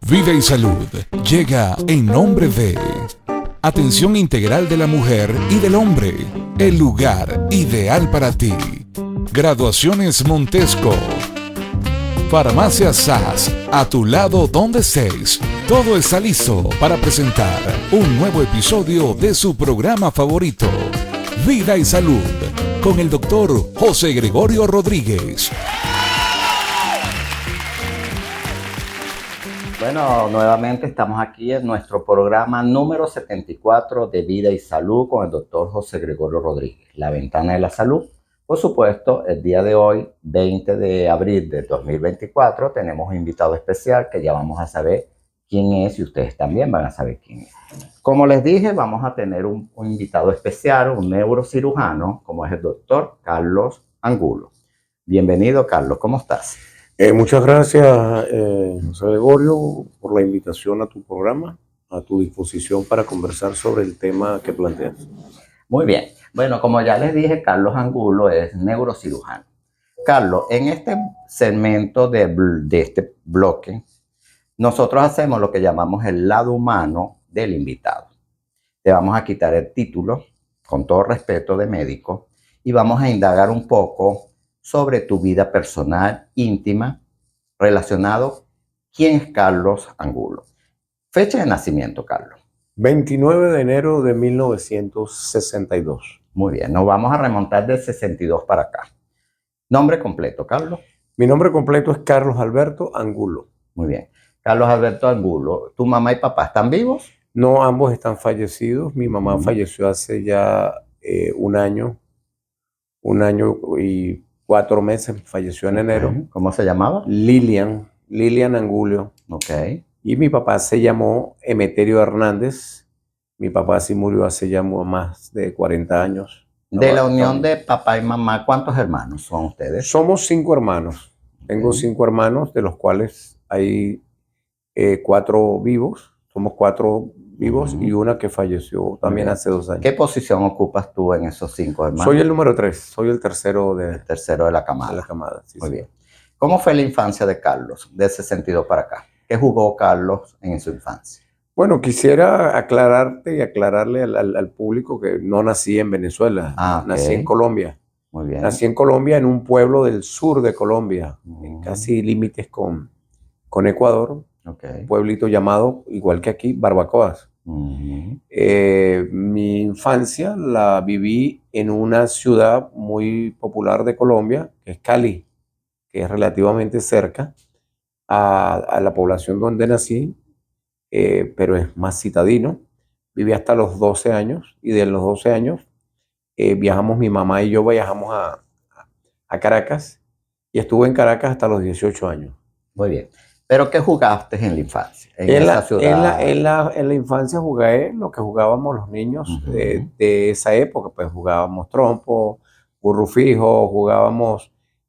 Vida y Salud llega en nombre de Atención Integral de la Mujer y del Hombre, el lugar ideal para ti. Graduaciones Montesco. Farmacia SAS, a tu lado donde estés. Todo está listo para presentar un nuevo episodio de su programa favorito, Vida y Salud, con el doctor José Gregorio Rodríguez. Bueno, nuevamente estamos aquí en nuestro programa número 74 de Vida y Salud con el doctor José Gregorio Rodríguez, la ventana de la salud. Por supuesto, el día de hoy, 20 de abril de 2024, tenemos un invitado especial que ya vamos a saber quién es y ustedes también van a saber quién es. Como les dije, vamos a tener un invitado especial, un neurocirujano, como es el doctor Carlos Angulo. Bienvenido, Carlos, ¿cómo estás? Muchas gracias, José Gregorio, por la invitación a tu programa, a tu disposición para conversar sobre el tema que planteas. Muy bien. Bueno, como ya les dije, Carlos Angulo es neurocirujano. Carlos, en este segmento de este bloque, nosotros hacemos lo que llamamos el lado humano del invitado. Te vamos a quitar el título, con todo respeto de médico, y vamos a indagar un poco sobre tu vida personal, íntima, relacionado. ¿Quién es Carlos Angulo? Fecha de nacimiento, Carlos. 29 de enero de 1962. Muy bien, nos vamos a remontar del 62 para acá. Nombre completo, Carlos. Mi nombre completo es Carlos Alberto Angulo. Muy bien. Carlos Alberto Angulo, ¿tu mamá y papá están vivos? No, ambos están fallecidos. Mi mamá falleció hace ya un año y 4 meses, falleció en enero. ¿Cómo se llamaba? Lilian Angulo. Ok. Y mi papá se llamó Emeterio Hernández. Mi papá sí murió hace ya más de 40 años. De la unión de papá y mamá, ¿cuántos hermanos son ustedes? Somos 5 hermanos. Tengo 5 hermanos, de los cuales hay 4 vivos. Somos 4 vivos y una que falleció también hace 2 años. ¿Qué posición ocupas tú en esos 5 hermanos? Soy el número 3, soy el tercero de la camada. De la camada, sí. Muy bien. ¿Cómo fue la infancia de Carlos, de 62 para acá? ¿Qué jugó Carlos en su infancia? Bueno, quisiera aclararte y aclararle al público que no nací en Venezuela, nací en Colombia. Muy bien. Nací en Colombia, en un pueblo del sur de Colombia, en casi límites con Ecuador. Un pueblito llamado, igual que aquí, Barbacoas. Mi infancia la viví en una ciudad muy popular de Colombia, que es Cali, que es relativamente cerca a la población donde nací, pero es más citadino. Viví hasta los 12 años y de los 12 años viajamos, mi mamá y yo viajamos a Caracas y estuve en Caracas hasta los 18 años. Muy bien. ¿Pero qué jugaste en la infancia? En la infancia jugué lo que jugábamos los niños de esa época. Pues jugábamos trompo, burro fijo,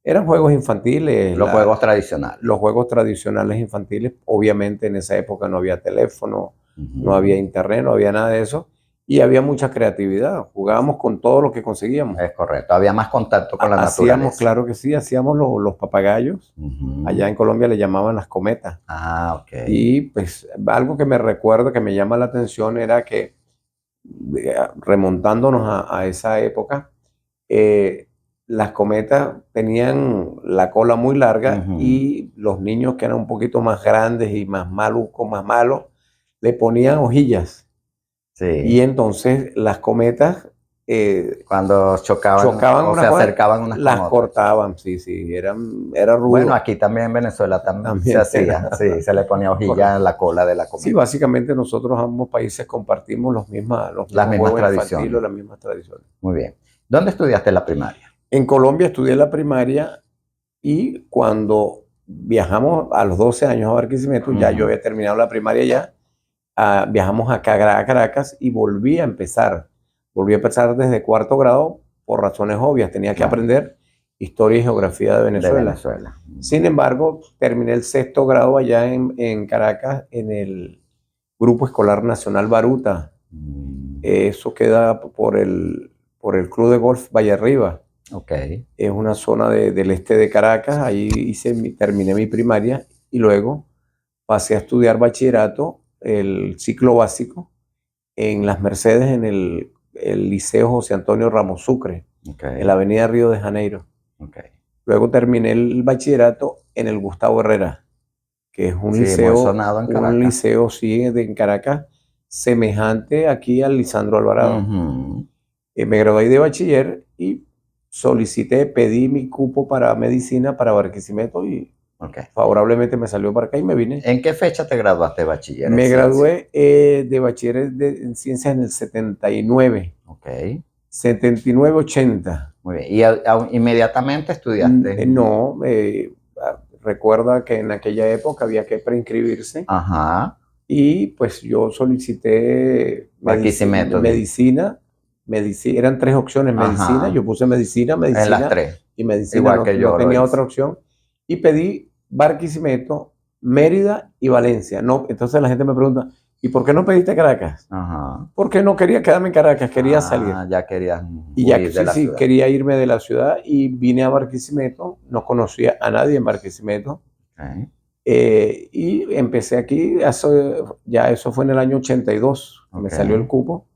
eran juegos infantiles. Los juegos tradicionales. Los juegos tradicionales infantiles. Obviamente en esa época no había teléfono, no había internet, no había nada de eso. Y había mucha creatividad. Jugábamos con todo lo que conseguíamos. Es correcto. Había más contacto con la naturaleza. Claro que sí. Hacíamos los papagayos. Allá en Colombia le llamaban las cometas. Ok. Y pues algo que me recuerdo, que me llama la atención, era que remontándonos a esa época, las cometas tenían la cola muy larga y los niños que eran un poquito más grandes y más malucos, más malos, le ponían hojillas. Sí. Y entonces las cometas, cuando chocaban o se acercaban unas las con cortaban, sí, era rudo. Bueno, aquí también en Venezuela también se hacía, sí, se le ponía hojilla en la cola de la cometa. Sí, básicamente nosotros ambos países compartimos las mismas tradiciones. Muy bien. ¿Dónde estudiaste la primaria? En Colombia estudié la primaria y cuando viajamos a los 12 años a Barquisimeto, ya yo había terminado la primaria ya, viajamos a Caracas y volví a empezar desde 4º grado por razones obvias. Tenía que aprender historia y geografía de Venezuela. Sin embargo, terminé el 6º grado allá en Caracas, en el Grupo Escolar Nacional Baruta. Eso queda por el Club de Golf Valle Arriba. Es una zona del este de Caracas. Ahí terminé mi primaria y luego pasé a estudiar bachillerato, el ciclo básico, en Las Mercedes, en el Liceo José Antonio Ramos Sucre, en la avenida Río de Janeiro. Luego terminé el bachillerato en el Gustavo Herrera, que es un liceo, muy sonado en Caracas. Un liceo, sí, en Caracas, semejante aquí al Lisandro Alvarado. Me gradué de bachiller y pedí mi cupo para medicina para Barquisimeto y favorablemente me salió para acá y me vine. ¿En qué fecha te graduaste de bachiller? Me gradué de bachiller en ciencias en el 79. 79-80. Muy bien. ¿Y inmediatamente estudiaste? No, recuerda que en aquella época había que preinscribirse. Y pues yo solicité medicina. Eran 3 opciones, medicina, yo puse medicina, en las 3. Y medicina igual que yo no tenía otra opción. Y pedí Barquisimeto, Mérida y Valencia. No, entonces la gente me pregunta, ¿y por qué no pediste Caracas? Porque no quería quedarme en Caracas, quería salir. Ya querías y ya de la ciudad. Quería irme de la ciudad y vine a Barquisimeto, no conocía a nadie en Barquisimeto. Y empecé aquí, eso fue en el año 82, me salió el cupo.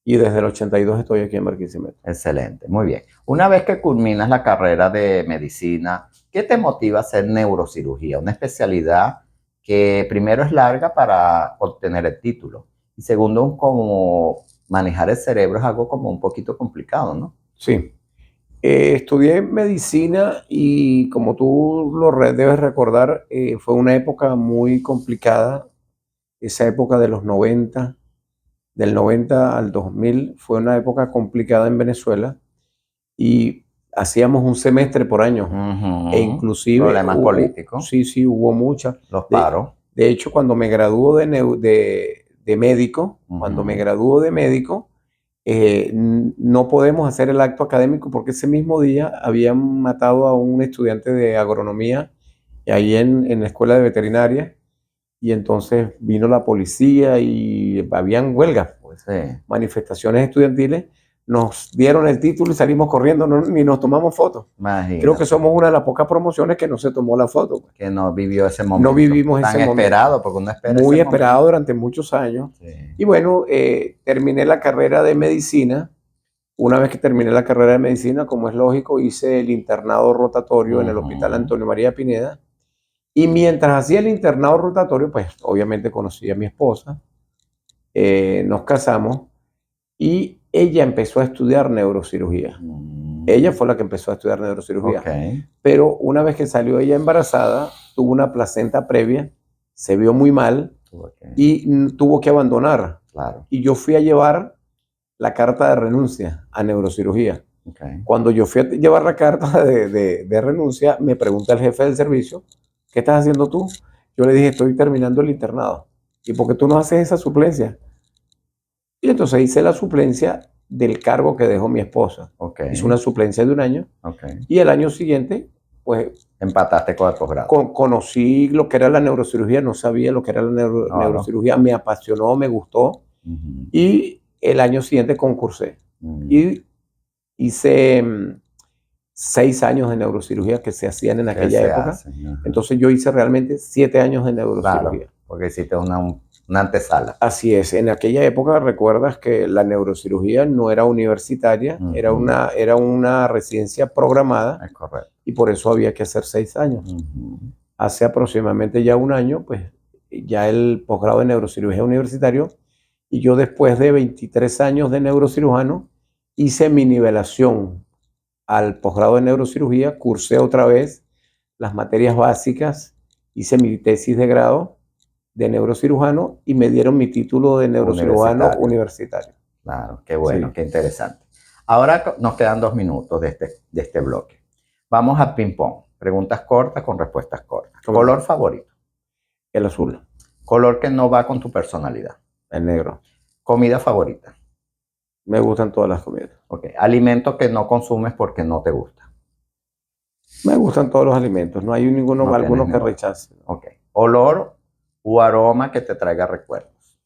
Y desde el 82 estoy aquí en Barquisimeto. Excelente, muy bien. Una vez que culminas la carrera de medicina, ¿qué te motiva a hacer neurocirugía? Una especialidad que primero es larga para obtener el título y segundo, como manejar el cerebro es algo como un poquito complicado, ¿no? Sí. Estudié medicina y como tú debes recordar, fue una época muy complicada, esa época de los 90. Del 90 al 2000 fue una época complicada en Venezuela y hacíamos un semestre por año. E inclusive problemas políticos. Sí, hubo muchas. Los paros. De hecho, cuando me graduó de médico, no podemos hacer el acto académico porque ese mismo día habían matado a un estudiante de agronomía ahí en la escuela de veterinaria. Y entonces vino la policía y habían huelgas, manifestaciones estudiantiles. Nos dieron el título y salimos corriendo, ni nos tomamos fotos. Creo que somos una de las pocas promociones que no se tomó la foto. Que no vivió ese momento. No vivimos ese momento. Esperado, porque uno espera muy esperado durante muchos años. Y bueno, terminé la carrera de medicina. Una vez que terminé la carrera de medicina, como es lógico, hice el internado rotatorio en el Hospital Antonio María Pineda. Y mientras hacía el internado rotatorio, pues obviamente conocí a mi esposa, nos casamos y ella empezó a estudiar neurocirugía. Ella fue la que empezó a estudiar neurocirugía. Pero una vez que salió ella embarazada, tuvo una placenta previa, se vio muy mal y tuvo que abandonar. Y yo fui a llevar la carta de renuncia a neurocirugía. Cuando yo fui a llevar la carta de renuncia, me pregunta el jefe del servicio, ¿qué estás haciendo tú? Yo le dije, estoy terminando el internado. ¿Y por qué tú no haces esa suplencia? Y entonces hice la suplencia del cargo que dejó mi esposa. Hice una suplencia de 1 año. Y el año siguiente, pues... Empataste con el posgrado. Conocí lo que era la neurocirugía, no sabía lo que era la neurocirugía, me apasionó, me gustó. Y el año siguiente concursé. Y hice 6 años de neurocirugía que se hacían en aquella época. Entonces yo hice realmente 7 años de neurocirugía. Porque hiciste una antesala. Así es. En aquella época recuerdas que la neurocirugía no era universitaria, era una residencia programada. Es correcto. Y por eso había que hacer 6 años. Hace aproximadamente ya 1 año, pues ya el posgrado de neurocirugía universitario. Y yo después de 23 años de neurocirujano hice mi nivelación al posgrado de neurocirugía, cursé otra vez las materias básicas, hice mi tesis de grado de neurocirujano y me dieron mi título de neurocirujano universitario. Claro, qué bueno, qué interesante. Ahora nos quedan 2 minutos de este bloque. Vamos a ping-pong. Preguntas cortas con respuestas cortas. ¿Color favorito? El azul. ¿Color que no va con tu personalidad? El negro. ¿Comida favorita? Me gustan todas las comidas. ¿Alimento que no consumes porque no te gusta? Me gustan todos los alimentos. No hay alguno que rechace. ¿Olor u aroma que te traiga recuerdos?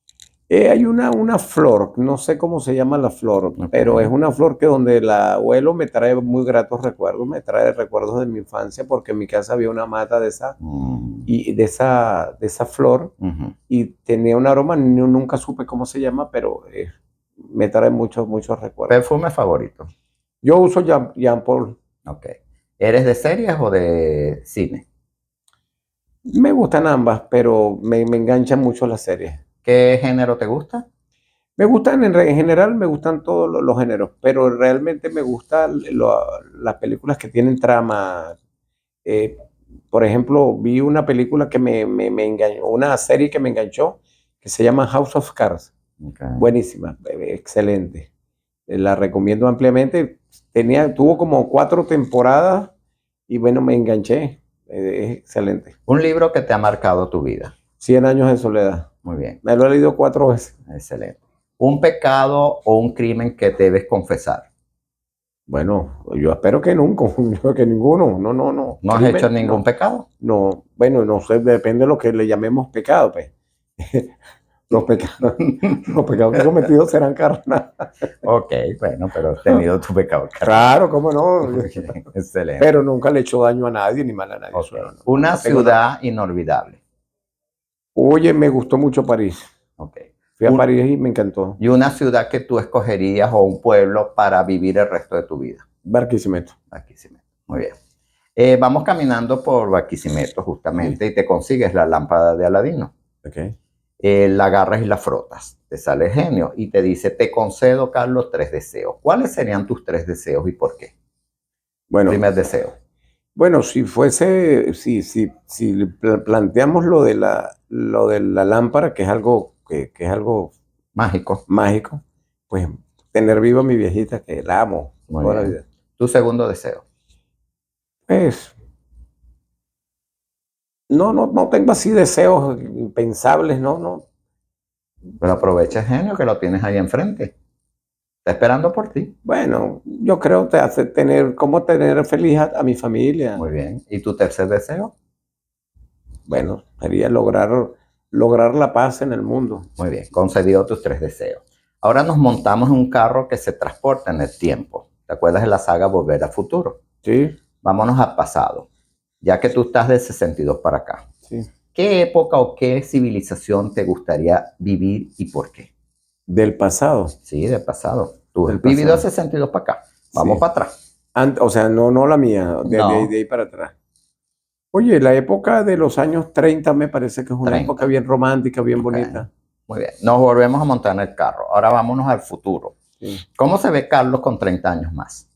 Hay una flor, no sé cómo se llama la flor, Ok. pero es una flor que donde el abuelo me trae muy gratos recuerdos, me trae recuerdos de mi infancia, porque en mi casa había una mata de esa, y de esa flor, Ujú. y tenía un aroma, nunca supe cómo se llama, pero me trae muchos, muchos recuerdos. Perfume favorito. Yo uso Jean Paul. Ok. ¿Eres de series o de cine? Me gustan ambas, pero me enganchan mucho las series. ¿Qué género te gusta? Me gustan, en general, me gustan todos los géneros, pero realmente me gustan las películas que tienen trama. Eh, por ejemplo, vi una película que me engañó, una serie que me enganchó, que se llama House of Cards. Ok. Buenísima, excelente. La recomiendo ampliamente. Tuvo como 4 temporadas y bueno, me enganché. Es excelente. Un libro que te ha marcado tu vida. 100 años de soledad. Muy bien. Me lo he leído 4 veces. Excelente. Un pecado o un crimen que debes confesar. Bueno, yo espero que nunca, que ninguno. No, no, no. ¿No has Crimen, hecho ningún no. pecado? No, bueno, no sé, depende de lo que le llamemos pecado, pues. Los pecados, los pecados que he cometido serán carnales. Ok, bueno, pero has tenido tu pecado. Claro, cómo no. Muy bien, excelente. Pero nunca le he hecho daño a nadie ni mal a nadie. Ok. Eso no, Una no tengo nada. ciudad inolvidable. Oye, me gustó mucho París. Ok. Fui a París y me encantó. Y una ciudad que tú escogerías o un pueblo para vivir el resto de tu vida. Barquisimeto. Barquisimeto. Muy bien. Vamos caminando por Barquisimeto justamente Sí. y te consigues la lámpara de Aladino. Okay. La agarras y la frotas. Te sale el genio y te dice, te concedo, Carlos, 3 deseos. ¿Cuáles serían tus 3 deseos y por qué? Bueno, Primer deseo. bueno, si planteamos lo de la lámpara, que es algo que es algo Mágico. mágico, pues tener viva a mi viejita, que la amo Muy toda la bien. vida. Tu segundo deseo. Pues no tengo así deseos impensables, no. Pero aprovecha el genio que lo tienes ahí enfrente. Está esperando por ti. Bueno, yo creo que hace tener feliz a mi familia. Muy bien. ¿Y tu tercer deseo? Bueno, sería lograr la paz en el mundo. Muy bien. Concedido tus 3 deseos. Ahora nos montamos en un carro que se transporta en el tiempo. ¿Te acuerdas de la saga Volver al Futuro? Sí, Vámonos al pasado. Ya que tú estás del 62 para acá. sí. ¿Qué época o qué civilización te gustaría vivir y por qué? Del pasado. Sí, del pasado. Tú Del has vivido pasado. del 62 para acá. Vamos Sí. para atrás. O sea, no la mía, de No. ahí para atrás. Oye, la época de los años 30 me parece que es una 30. época bien romántica, bien Ok. bonita. Muy bien. Nos volvemos a montar en el carro. Ahora vámonos al futuro. Sí. ¿Cómo se ve Carlos con 30 años más?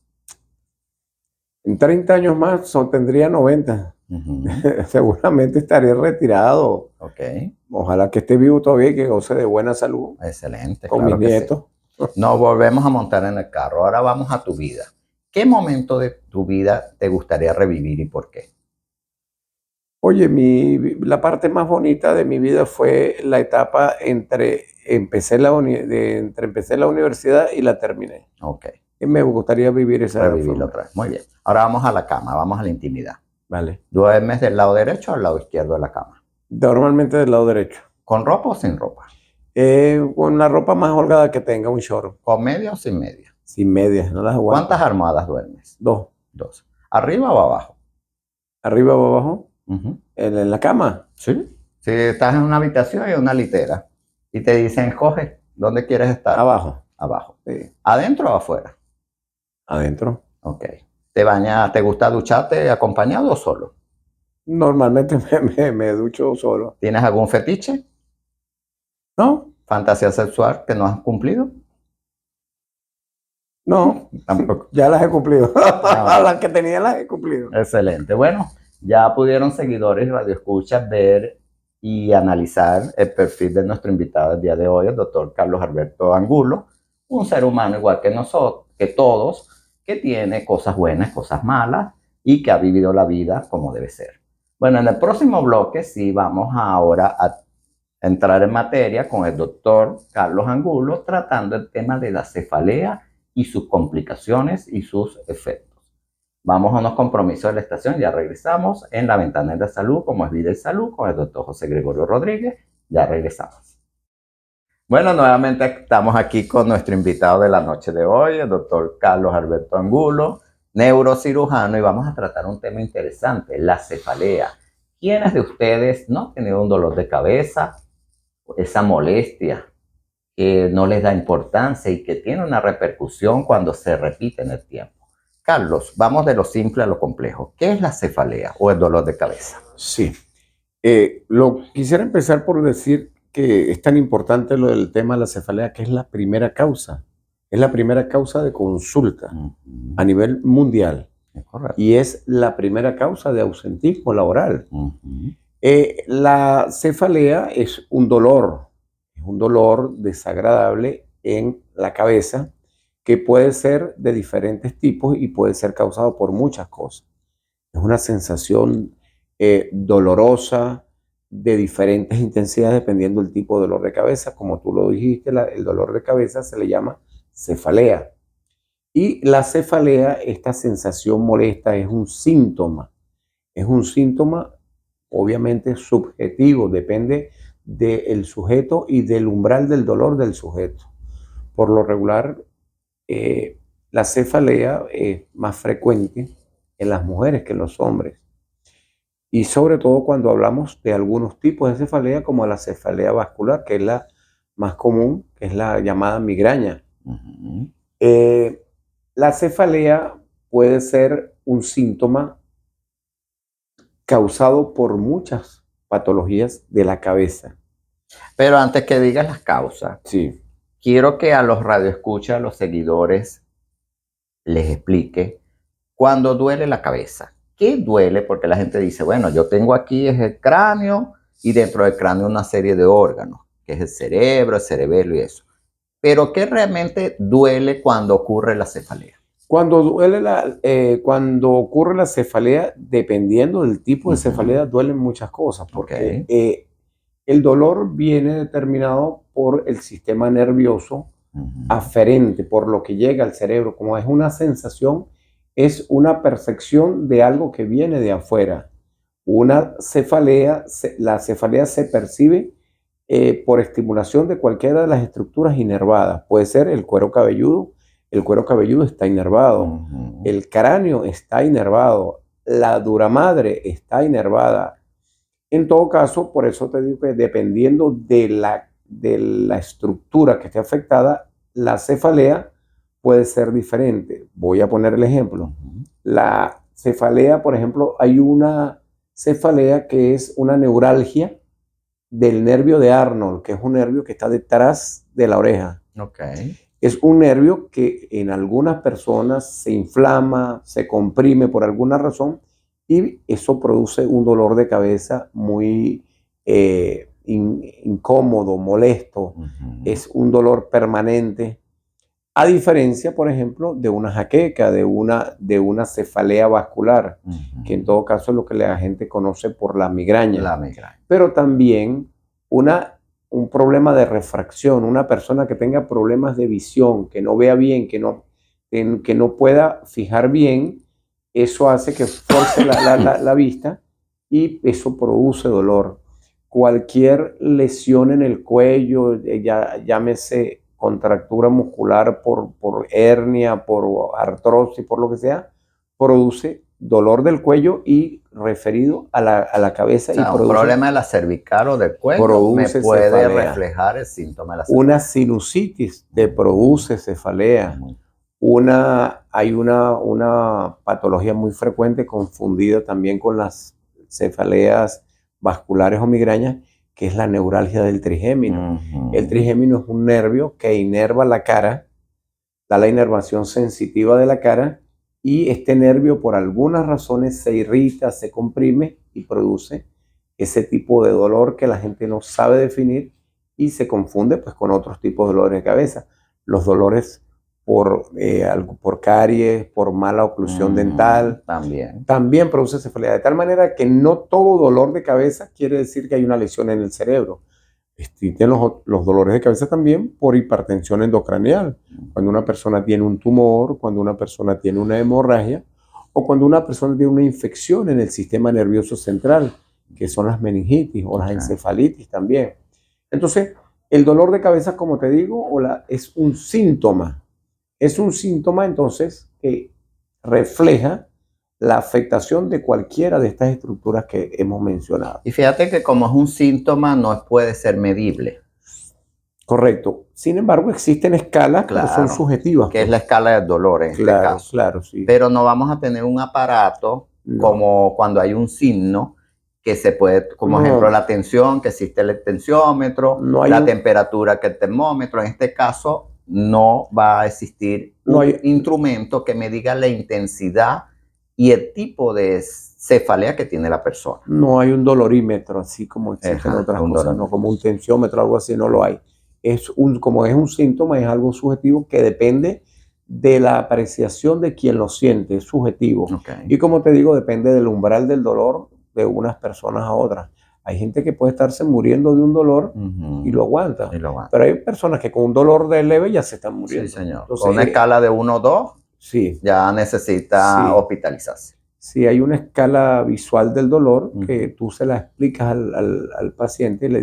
En 30 años más tendría 90. Ujú. Seguramente estaré retirado. Ok. Ojalá que esté vivo todavía y que goce de buena salud Excelente. con Claro mis que sí. nietos. Nos volvemos a montar en el carro. Ahora vamos a tu vida. ¿Qué momento de tu vida te gustaría revivir y por qué? Oye, la parte más bonita de mi vida fue la etapa entre empecé la universidad y la terminé. Ok. Y me gustaría vivir esa Revivirlo forma. otra vez. Muy bien. Ahora vamos a la cama, vamos a la intimidad. Vale. ¿Duermes del lado derecho o del lado izquierdo de la cama? Normalmente del lado derecho. ¿Con ropa o sin ropa? Con la ropa más holgada que tenga, un short. ¿Con media o sin media? Sin medias, no las aguanto. ¿Cuántas almohadas duermes? 2. 2. ¿Arriba o abajo? ¿Arriba o abajo? Ujú. En la cama. Sí. Si estás en una habitación y una litera y te dicen, coge, ¿dónde quieres estar? Abajo. Abajo. Sí. ¿Adentro o afuera? Adentro. Ok. ¿Te bañas, te gusta ducharte acompañado o solo? Normalmente me ducho solo. ¿Tienes algún fetiche? ¿No? ¿Fantasía sexual que no has cumplido? No. Tampoco. Ya las he cumplido. Ah. Las que tenía las he cumplido. Excelente. Bueno, ya pudieron seguidores y radioescuchas ver y analizar el perfil de nuestro invitado del día de hoy, el doctor Carlos Alberto Angulo, un ser humano igual que nosotros, que todos, que tiene cosas buenas, cosas malas y que ha vivido la vida como debe ser. Bueno, en el próximo bloque sí vamos ahora a entrar en materia con el doctor Carlos Angulo tratando el tema de la cefalea y sus complicaciones y sus efectos. Vamos a unos compromisos de la estación, ya regresamos en la ventana de salud, como es Vida y Salud, con el doctor José Gregorio Rodríguez, ya regresamos. Bueno, nuevamente estamos aquí con nuestro invitado de la noche de hoy, el doctor Carlos Alberto Angulo, neurocirujano, y vamos a tratar un tema interesante, la cefalea. ¿Quiénes de ustedes no han tenido un dolor de cabeza, esa molestia que no les da importancia y que tiene una repercusión cuando se repite en el tiempo? Carlos, vamos de lo simple a lo complejo. ¿Qué es la cefalea o el dolor de cabeza? Sí. Quisiera empezar por decir que es tan importante lo del tema de la cefalea, que es la primera causa. Es la primera causa de consulta a nivel mundial. Es correcto. Y es la primera causa de ausentismo laboral. La cefalea es un dolor desagradable en la cabeza que puede ser de diferentes tipos y puede ser causado por muchas cosas. Es una sensación dolorosa de diferentes intensidades dependiendo del tipo de dolor de cabeza. Como tú lo dijiste, el dolor de cabeza se le llama cefalea. Y la cefalea, esta sensación molesta, es un síntoma. Es un síntoma obviamente subjetivo, depende del sujeto y del umbral del dolor del sujeto. Por lo regular, la cefalea es más frecuente en las mujeres que en los hombres. Y sobre todo cuando hablamos de algunos tipos de cefalea, como la cefalea vascular, que es la más común, que es la llamada migraña. La cefalea puede ser un síntoma causado por muchas patologías de la cabeza. Pero antes que digas las causas, Sí. quiero que a los radioescuchas, a los seguidores, les explique cuando duele la cabeza. ¿Qué duele? Porque la gente dice, bueno, yo tengo aquí es el cráneo y dentro del cráneo una serie de órganos, que es el cerebro, el cerebelo y eso. Pero ¿qué realmente duele cuando ocurre la cefalea? Cuando ocurre la cefalea, dependiendo del tipo de cefalea, duelen muchas cosas, porque el dolor viene determinado por el sistema nervioso aferente, por lo que llega al cerebro. Como es una sensación, es una percepción de algo que viene de afuera. La cefalea se percibe por estimulación de cualquiera de las estructuras inervadas. Puede ser el cuero cabelludo. El cuero cabelludo está inervado, el cráneo está inervado, la dura madre está inervada. En todo caso, por eso te digo que dependiendo de la estructura que esté afectada, la cefalea puede ser diferente. Voy a poner el ejemplo. La cefalea, por ejemplo, hay una cefalea que es una neuralgia del nervio de Arnold, que es un nervio que está detrás de la oreja. Es un nervio que en algunas personas se inflama, se comprime por alguna razón y eso produce un dolor de cabeza muy incómodo, molesto. Es un dolor permanente. A diferencia, por ejemplo, de una jaqueca, de una cefalea vascular, que en todo caso es lo que la gente conoce por la migraña. Pero también un problema de refracción, una persona que tenga problemas de visión, que no vea bien, que no pueda fijar bien, eso hace que force la vista y eso produce dolor. Cualquier lesión en el cuello, llámese contractura muscular por hernia, por artrosis, por lo que sea, produce dolor del cuello y referido a la cabeza. O sea, un problema de la cervical o del cuello me puede reflejar el síntoma de la cefalea. Una sinusitis te produce cefalea. Hay una patología muy frecuente confundida también con las cefaleas vasculares o migrañas, que es la neuralgia del trigémino. El trigémino es un nervio que inerva la cara, da la inervación sensitiva de la cara, y este nervio por algunas razones se irrita, se comprime y produce ese tipo de dolor que la gente no sabe definir y se confunde pues con otros tipos de dolores de cabeza. Los dolores por caries, por mala oclusión dental, también produce cefalea. De tal manera que no todo dolor de cabeza quiere decir que hay una lesión en el cerebro. Existen los dolores de cabeza también por hipertensión endocranial. Cuando una persona tiene un tumor, cuando una persona tiene una hemorragia o cuando una persona tiene una infección en el sistema nervioso central, que son las meningitis o las encefalitis también. Entonces, El dolor de cabeza, como te digo, es un síntoma. Es un síntoma entonces que refleja la afectación de cualquiera de estas estructuras que hemos mencionado. Y fíjate que como es un síntoma, no puede ser medible. Correcto. Sin embargo, existen escalas que son Claro, subjetivas. que es la escala del dolor en este Claro, caso. claro, sí. Pero no vamos a tener un aparato No. como cuando hay un signo que se puede, como No. ejemplo la tensión, que existe el tensiómetro, No hay la un- temperatura, que el termómetro. En este caso no va a existir No un hay- instrumento que me diga la intensidad y el tipo de cefalea que tiene la persona. No hay un dolorímetro, así como existen Ajá, otras un cosas, dolorímetro. no como un tensiómetro, algo así, no lo hay. Como es un síntoma, es algo subjetivo que depende de la apreciación de quien lo siente, es subjetivo. Okay. Y como te digo, depende del umbral del dolor de unas personas a otras. Hay gente que puede estarse muriendo de un dolor y lo aguanta. Y lo aguanta. Pero hay personas que con un dolor de leve ya se están muriendo. Sí, señor. Entonces, Con una escala de 1 o 2, sí, ya necesita Sí. hospitalizarse. sí, hay una escala visual del dolor que Ujú. tú se la explicas al paciente y le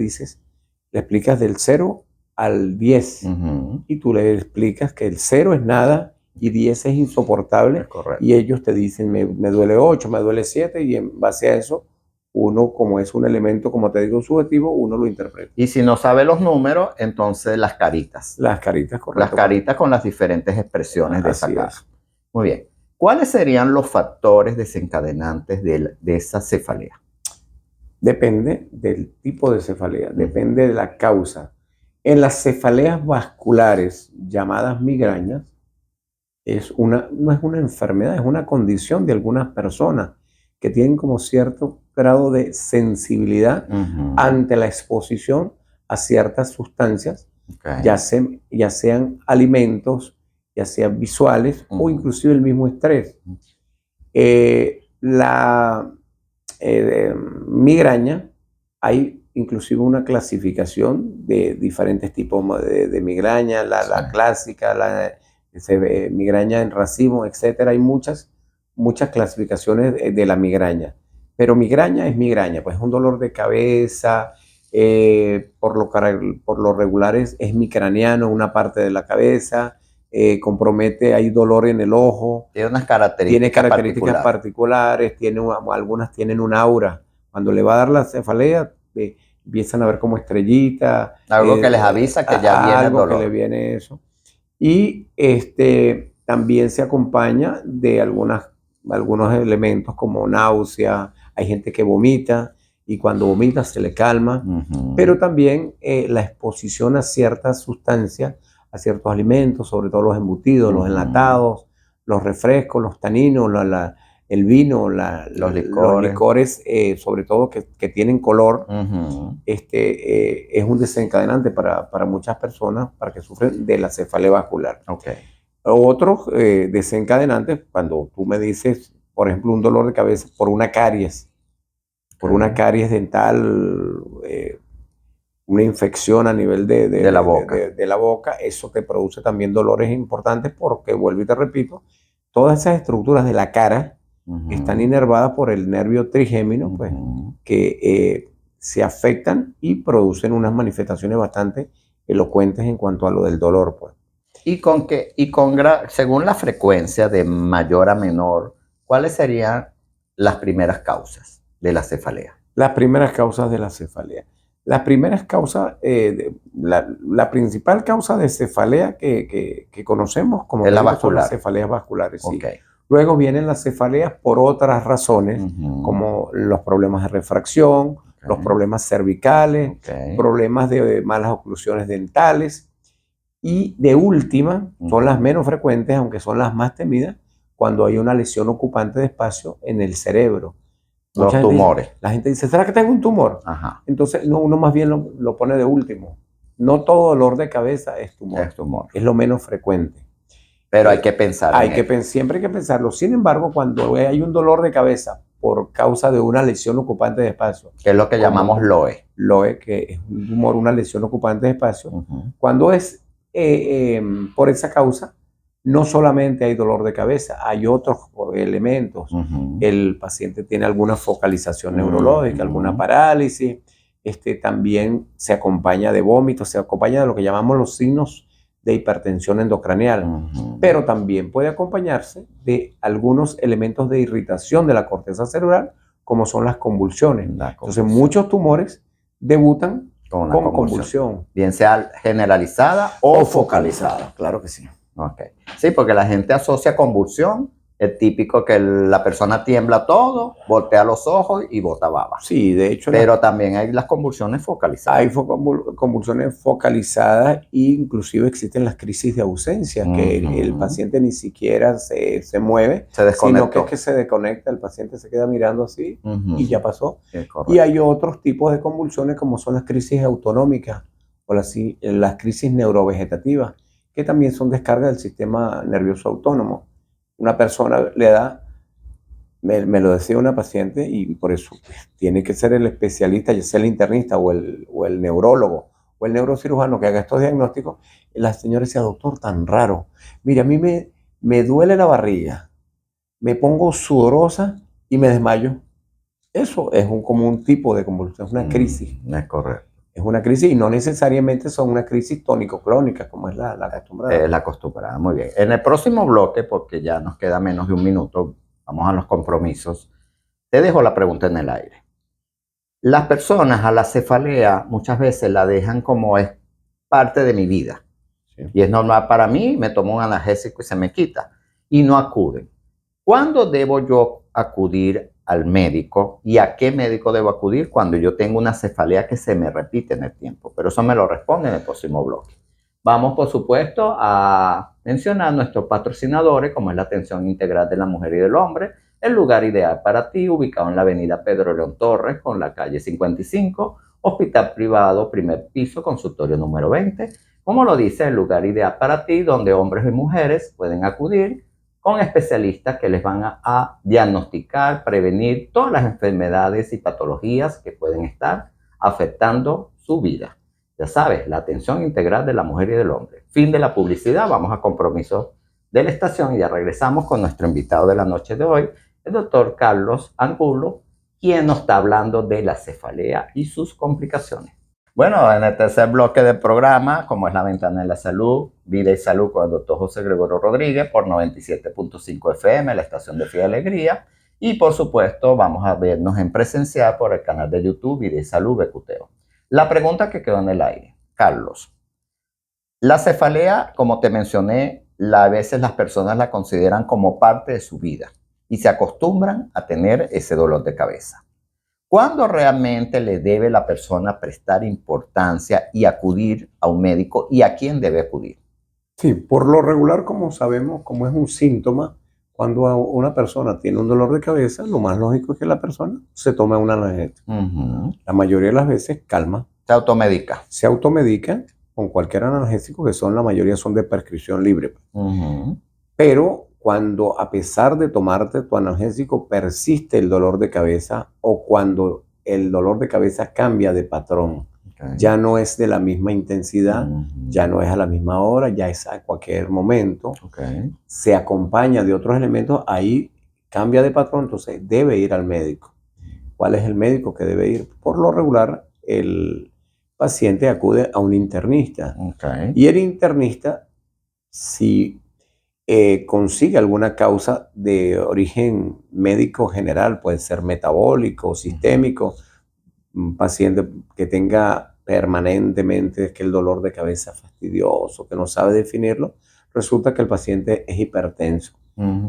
explicas del 0 al 10. Ujú. Y tú le explicas que el 0 es nada y 10 es insoportable. Es correcto. Y ellos te dicen, me duele 8, me duele 7, y en base a eso, uno, como es un elemento, como te digo, subjetivo, uno lo interpreta. Y si no sabe los números, entonces las caritas. Las caritas, Las correcto. caritas con las diferentes expresiones de esa Así cara. es. Muy bien. ¿Cuáles serían los factores desencadenantes de esa cefalea? Depende del tipo de cefalea, depende de la causa. En las cefaleas vasculares, llamadas migrañas, no es una enfermedad, es una condición de algunas personas que tienen como cierto grado de sensibilidad ante la exposición a ciertas sustancias, Okay. ya sean alimentos, ya sean visuales o inclusive el mismo estrés. La migraña, hay inclusive una clasificación de diferentes tipos de migraña, la clásica, migraña en racimo, etcétera. Hay muchas clasificaciones de la migraña, pero migraña es migraña, pues es un dolor de cabeza, por lo regular es micraniano, una parte de la cabeza, compromete, hay dolor en el ojo. Tiene unas características particulares, algunas tienen un aura. Cuando le va a dar la cefalea, empiezan a ver como estrellitas. Algo que les avisa que ya viene el dolor. Que le viene eso. Y también se acompaña de algunos elementos como náusea. Hay gente que vomita y cuando vomita se le calma. Pero también la exposición a ciertas sustancias, a ciertos alimentos, sobre todo los embutidos, los enlatados, los refrescos, los taninos, el vino, los licores, sobre todo que tienen color, es un desencadenante para muchas personas para que sufren de la cefalea vascular. Okay. Otros desencadenantes, cuando tú me dices, por ejemplo, un dolor de cabeza por una caries, una caries dental, una infección a nivel de la boca, eso te produce también dolores importantes porque, vuelvo y te repito, todas esas estructuras de la cara están inervadas por el nervio trigémino, pues, que se afectan y producen unas manifestaciones bastante elocuentes en cuanto a lo del dolor, pues. Según la frecuencia de mayor a menor, ¿cuáles serían las primeras causas de la cefalea? Las primeras causas de la cefalea. Las primeras causas, la principal causa de cefalea que conocemos como es la vascular. Son las cefaleas vasculares. Sí. Okay. Luego vienen las cefaleas por otras razones, como los problemas de refracción, los problemas cervicales, problemas de malas oclusiones dentales. Y de última, son las menos frecuentes, aunque son las más temidas, cuando hay una lesión ocupante de espacio en el cerebro. Los tumores. La gente dice, ¿será que tengo un tumor? Ajá. Entonces, no, uno más bien lo pone de último. No todo dolor de cabeza es tumor. Es lo menos frecuente. Pero hay que pensar. Siempre hay que pensarlo. Sin embargo, cuando hay un dolor de cabeza por causa de una lesión ocupante de espacio, que es lo que llamamos LOE. LOE, que es un tumor, una lesión ocupante de espacio. Cuando es por esa causa, no solamente hay dolor de cabeza, hay otros elementos. El paciente tiene alguna focalización neurológica, alguna parálisis, también se acompaña de vómitos, se acompaña de lo que llamamos los signos de hipertensión endocranial, pero también puede acompañarse de algunos elementos de irritación de la corteza cerebral, como son las convulsiones. Entonces, muchos tumores debutan con convulsión. Bien sea generalizada o focalizada. Claro que sí. Okay. Sí, porque la gente asocia convulsión, es típico que la persona tiembla todo, voltea los ojos y bota baba. Sí, de hecho. Pero también hay las convulsiones focalizadas. Hay convulsiones focalizadas e inclusive existen las crisis de ausencia, que el paciente ni siquiera se mueve, sino que es que se desconecta, el paciente se queda mirando así y ya pasó. Y hay otros tipos de convulsiones como son las crisis autonómicas o las crisis neurovegetativas, que también son descargas del sistema nervioso autónomo. Una persona le da, me lo decía una paciente, y por eso tiene que ser el especialista, ya sea el internista o el neurólogo o el neurocirujano que haga estos diagnósticos. La señora decía, doctor, tan raro. Mira, a mí me duele la barriga, me pongo sudorosa y me desmayo. Eso es como un tipo de convulsión, es una crisis. Es correcto. Es una crisis y no necesariamente son una crisis tónico-clónica, como es la acostumbrada. Es la acostumbrada, muy bien. En el próximo bloque, porque ya nos queda menos de un minuto, vamos a los compromisos, te dejo la pregunta en el aire. Las personas a la cefalea muchas veces la dejan como es parte de mi vida. Sí. Y es normal para mí, me tomo un analgésico y se me quita. Y no acuden. ¿Cuándo debo yo acudir al médico y a qué médico debo acudir cuando yo tengo una cefalea que se me repite en el tiempo? Pero eso me lo responde en el próximo bloque. Vamos, por supuesto, a mencionar nuestros patrocinadores, como es la atención integral de la mujer y del hombre, el lugar ideal para ti, ubicado en la avenida Pedro León Torres, con la calle 55, hospital privado, primer piso, consultorio número 20. Como lo dice, el lugar ideal para ti, donde hombres y mujeres pueden acudir con especialistas que les van a diagnosticar, prevenir todas las enfermedades y patologías que pueden estar afectando su vida. Ya sabes, la atención integral de la mujer y del hombre. Fin de la publicidad, vamos a compromisos de la estación y ya regresamos con nuestro invitado de la noche de hoy, el doctor Carlos Angulo, quien nos está hablando de la cefalea y sus complicaciones. Bueno, en el tercer bloque del programa, como es la ventana de la salud, vida y salud con el doctor José Gregorio Rodríguez por 97.5 FM, la estación de Fe y Alegría. Y por supuesto, vamos a vernos en presencial por el canal de YouTube Vida y Salud Becuteo. La pregunta que quedó en el aire, Carlos. La cefalea, como te mencioné, a veces las personas la consideran como parte de su vida y se acostumbran a tener ese dolor de cabeza. ¿Cuándo realmente le debe la persona prestar importancia y acudir a un médico y a quién debe acudir? Sí, por lo regular, como sabemos, como es un síntoma, cuando una persona tiene un dolor de cabeza, lo más lógico es que la persona se tome un analgésico. La mayoría de las veces calma. Se automedica. Se automedica con cualquier analgésico, que la mayoría son de prescripción libre. Pero cuando a pesar de tomarte tu analgésico persiste el dolor de cabeza o cuando el dolor de cabeza cambia de patrón, ya no es de la misma intensidad, ya no es a la misma hora, ya es a cualquier momento, se acompaña de otros elementos, ahí cambia de patrón, entonces debe ir al médico. ¿Cuál es el médico que debe ir? Por lo regular, el paciente acude a un internista. Y el internista, si consigue alguna causa de origen médico general, puede ser metabólico, sistémico, un paciente que tenga permanentemente que el dolor de cabeza fastidioso, que no sabe definirlo, resulta que el paciente es hipertenso.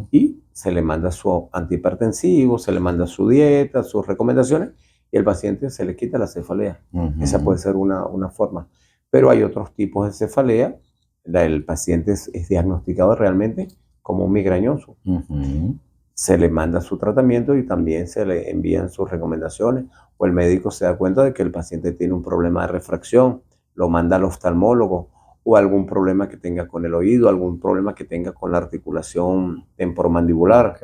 Y se le manda su antihipertensivo, se le manda su dieta, sus recomendaciones, y el paciente se le quita la cefalea. Esa puede ser una forma. Pero hay otros tipos de cefalea. El paciente es diagnosticado realmente como un migrañoso. Se le manda su tratamiento y también se le envían sus recomendaciones, o el médico se da cuenta de que el paciente tiene un problema de refracción, lo manda al oftalmólogo, o algún problema que tenga con el oído, algún problema que tenga con la articulación temporomandibular.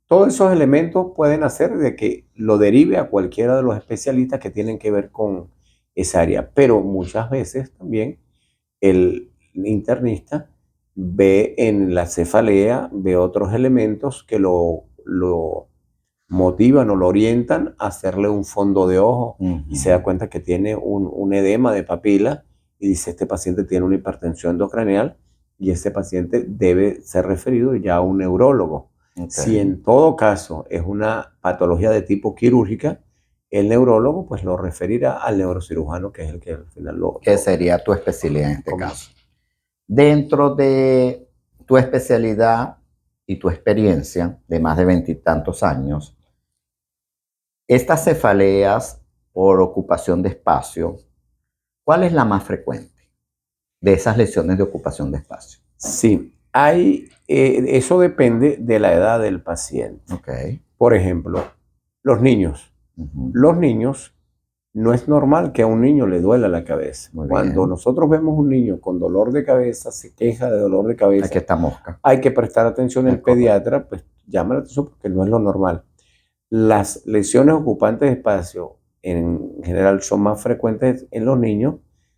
Todos esos elementos pueden hacer de que lo derive a cualquiera de los especialistas que tienen que ver con esa área, pero muchas veces también el internista ve en la cefalea, ve otros elementos que lo motivan o lo orientan a hacerle un fondo de ojo y se da Ujú. cuenta que tiene un edema de papila y dice, este paciente tiene una hipertensión endocranial y este paciente debe ser referido ya a un neurólogo. Ok. Si en todo caso es una patología de tipo quirúrgica, el neurólogo pues lo referirá al neurocirujano, que es el que al final ¿Qué sería tu especialidad en este como- caso? Dentro de tu especialidad y tu experiencia de más de 20 y tantos años, estas cefaleas por ocupación de espacio, ¿cuál es la más frecuente de esas lesiones de ocupación de espacio? Sí, eso depende de la edad del paciente. Ok. Por ejemplo, los niños. Ujú. Los niños, no es normal que a un niño le duela la cabeza. Muy Cuando bien. nosotros vemos un niño con dolor de cabeza, se queja de dolor de cabeza, Aquí está mosca. hay que prestar atención. Es El pediatra pues llama la atención porque no es lo normal. Las lesiones ocupantes de espacio en general son más frecuentes en los niños,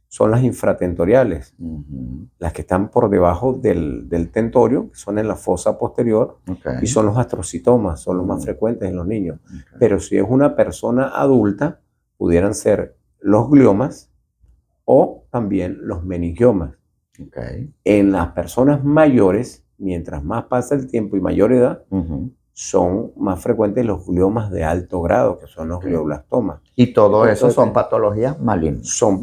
son las infratentoriales, Ujú. las que están por debajo del tentorio, que son en la fosa posterior, Ok. y son los astrocitomas, son los más Mm. frecuentes en los niños. Ok. Pero si es una persona adulta, pudieran ser los gliomas o también los meningiomas. Ok. En las personas mayores, mientras más pasa el tiempo y mayor edad, Ujú. son más frecuentes los gliomas de alto grado, que son los Ok. glioblastomas. Y todo eso Entonces, son patologías malignas. Son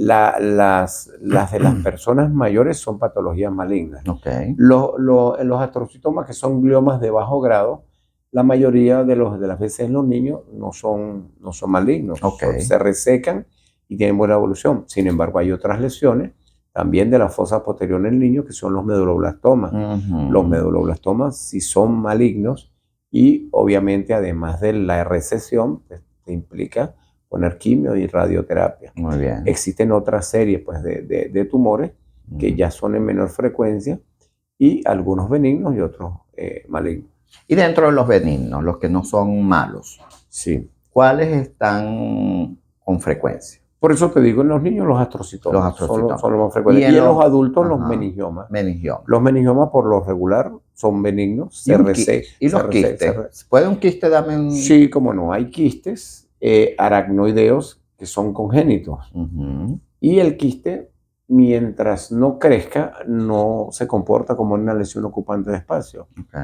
las de las personas mayores son patologías malignas. Ok. Los astrocitomas, que son gliomas de bajo grado, la mayoría de las veces en los niños no son malignos. Ok. Se resecan y tienen buena evolución. Sin embargo, hay otras lesiones también de la fosa posterior en el niño, que son los meduloblastomas. Ujú. Los meduloblastomas sí son malignos y obviamente además de la recesión, pues, te implica poner quimio y radioterapia. Muy bien. Existen otras series pues, de tumores que Ujú. ya son en menor frecuencia y algunos benignos y otros malignos. Y dentro de los benignos, los que no son malos, Sí. ¿cuáles están con frecuencia? Por eso te digo, en los niños los astrocitomas, Los astrocitomas. son los más frecuentes. Y en los adultos los Ajá. meningiomas. Meningiomas. Los meningiomas por lo regular son benignos. ¿Y los quistes? ¿Puede un quiste darme un...? Sí, como no. Hay quistes aracnoideos que son congénitos. Ujú. Y el quiste, mientras no crezca, no se comporta como una lesión ocupante de espacio. Ok.